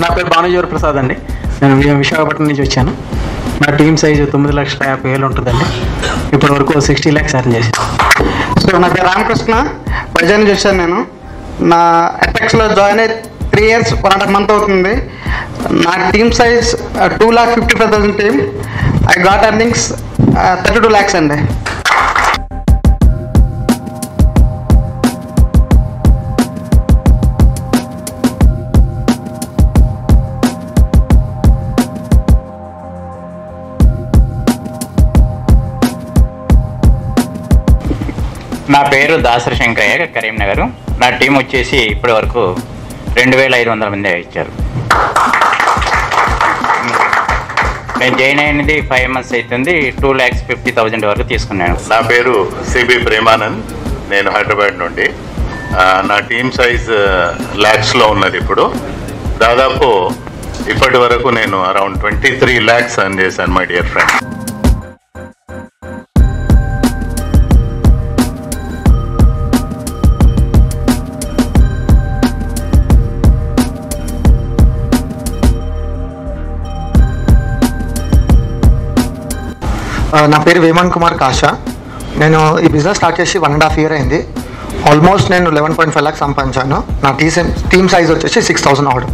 నా పేరు భానుజీవర్ ప్రసాద్ అండి. నేను విశాఖపట్నం నుంచి వచ్చాను. నా టీమ్ సైజు 9,50,000 ఉంటుందండి. ఇప్పటి వరకు 60 lakhs ఎర్న్ చేశాను. సో నా పేరు రామకృష్ణ, వైజాగ్ నుంచి వచ్చాను. నేను నా అపెక్స్లో జాయిన్ అయ్యి 3 years 1.5 months అవుతుంది. నా team size 2,55,000 team. I got earnings 32 lakhs అండి. నా పేరు దాసరి శంకరయ్య, కరీంనగర్. నా టీం వచ్చేసి ఇప్పటి వరకు 2,500 మంది ఇచ్చారు. నేను జాయిన్ అయినది 5 months అవుతుంది. 2,50,000 వరకు తీసుకున్నాను. నా పేరు సిబి ప్రేమానంద్, నేను హైదరాబాద్ నుండి. నా టీమ్ సైజ్ ల్యాక్స్లో ఉన్నది. ఇప్పుడు దాదాపు ఇప్పటి వరకు నేను అరౌండ్ 23 lakhs ఎర్న్ చేశాను మై డియర్ ఫ్రెండ్. నా పేరు వేమన్ కుమార్ కాషా. నేను ఈ బిజినెస్ స్టార్ట్ చేసి 1.5 years అయింది. ఆల్మోస్ట్ నేను 11.5 lakhs సంపాదించాను. నా టీమ్ సైజ్ వచ్చేసి 6,000 order.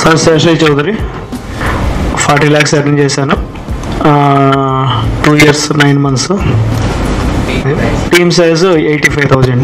Sir Seshaiah Chowdary, 40 lakhs earn చేశాను. 2 years 9 months. Team size 85,000.